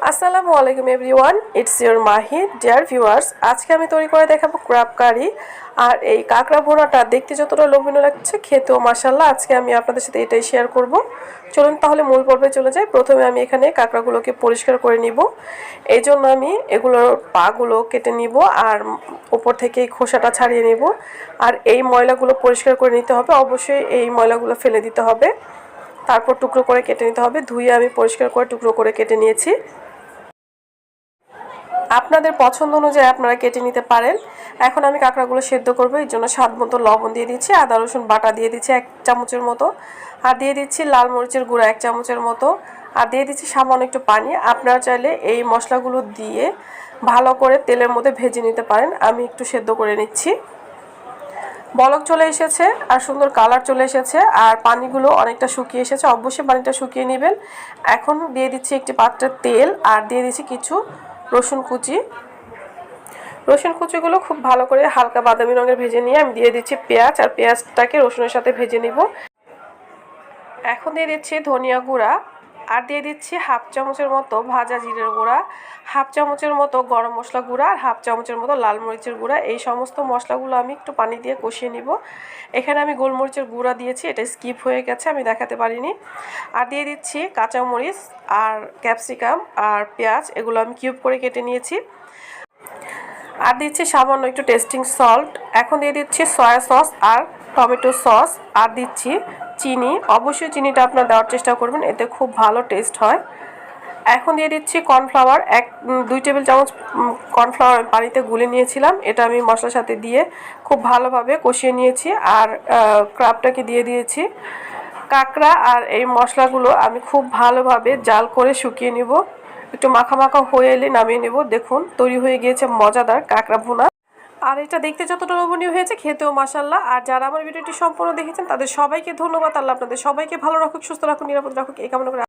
আসসালামু আলাইকুম everyone, it's your Mahi. Dear viewers, আজকে আমি তৈরি করে দেখাবো ক্র্যাব কারি। আর এই কাঁকড়া ভুনাটা দেখতে যতটা লোভনীয় লাগছে, খেতেও মাশাআল্লাহ। আজকে আমি আপনাদের সাথে এটাই শেয়ার করব। চলুন তাহলে মূল পর্বে চলে যাই। প্রথমে আমি এখানে কাঁকড়াগুলোকে পরিষ্কার করে নিব। এই জন্য আমি এগুলোর পাগুলো কেটে নিব আর উপর থেকে এই খোসাটা ছাড়িয়ে নিব। আর এই ময়লাগুলো পরিষ্কার করে নিতে হবে, অবশ্যই এই ময়লাগুলো ফেলে দিতে হবে। তারপর টুকরো করে কেটে নিতে হবে। ধুয়ে আমি পরিষ্কার করে টুকরো করে কেটে নিয়েছি। আপনাদের পছন্দ অনুযায়ী আপনারা কেটে নিতে পারেন। এখন আমি কাঁকড়াগুলো সেদ্ধ করবো, এর জন্য স্বাদ মতো লবণ দিয়ে দিচ্ছি, আদা রসুন বাটা দিয়ে দিচ্ছি 1 চামচের মতো, আর দিয়ে দিচ্ছি লাল মরিচের গুঁড়া 1 চামচের মতো, আর দিয়ে দিচ্ছি সামান্য একটু পানি। আপনারা চাইলে এই মশলাগুলো দিয়ে ভালো করে তেলের মধ্যে ভেজে নিতে পারেন। আমি একটু সেদ্ধ করে নিচ্ছি। বলক চলে এসেছে আর সুন্দর কালার চলে এসেছে, আর পানিগুলো অনেকটা শুকিয়ে এসেছে। অবশ্যই পানিটা শুকিয়ে নেবেন। এখন দিয়ে দিচ্ছি একটি পাত্রে তেল, আর দিয়ে দিচ্ছি কিছু রসুন কুচি। রসুন কুচিগুলো খুব ভালো করে হালকা বাদামি রঙের ভেজে নিয়ে আমি দিয়ে দিচ্ছি পেঁয়াজ, আর পেঁয়াজটাকে রসুনের সাথে ভেজে নিব। এখন দিয়ে দিচ্ছি ধনিয়া গুঁড়া, আর দিয়ে দিচ্ছি 1/2 চামচের মতো ভাজা জিরের গুঁড়া, 1/2 চামচের মতো গরম মশলা গুঁড়া, আর 1/2 চামচের মতো লাল মরিচের গুঁড়া। এই সমস্ত মশলাগুলো আমি একটু পানি দিয়ে কষিয়ে নিব। এখানে আমি গোলমরিচের গুঁড়া দিয়েছি, এটা স্কিপ হয়ে গেছে, আমি দেখাতে পারিনি। আর দিয়ে দিচ্ছি কাঁচামরিচ আর ক্যাপসিকাম আর পেঁয়াজ, এগুলো আমি কিউব করে কেটে নিয়েছি। আর দিচ্ছি সামান্য একটু টেস্টিং সল্ট। এখন দিয়ে দিচ্ছি সয়া সস আর টমেটো সস, আর দিচ্ছি চিনি। অবশ্যই চিনিটা আপনারা দেওয়ার চেষ্টা করবেন, এতে খুব ভালো টেস্ট হয়। এখন দিয়ে দিচ্ছি কর্নফ্লাওয়ার, 2 টেবিল চামচ কর্নফ্লাওয়ার পানিতে গুলে নিয়েছিলাম, এটা আমি মশলার সাথে দিয়ে খুব ভালোভাবে কষিয়ে নিয়েছি। আর ক্র্যাবটাকে দিয়ে দিয়েছি। কাঁকড়া আর এই মশলাগুলো আমি খুব ভালোভাবে জাল করে শুকিয়ে নিব। একটু মাখা মাখা হয়ে এলে নামিয়ে নেব। দেখুন তৈরি হয়ে গিয়েছে মজাদার কাঁকড়া ভুনা। আর এটা দেখতে যতটা লোভনীয় হয়েছে, খেতেও মাশাআল্লাহ। আর যারা আমার ভিডিওটি সম্পূর্ণ দেখেছেন তাদের সবাইকে ধন্যবাদ। আল্লাহ আপনাদের সবাইকে ভালো রাখুক, সুস্থ রাখুক, নিরাপদ রাখুক এই কামনা করে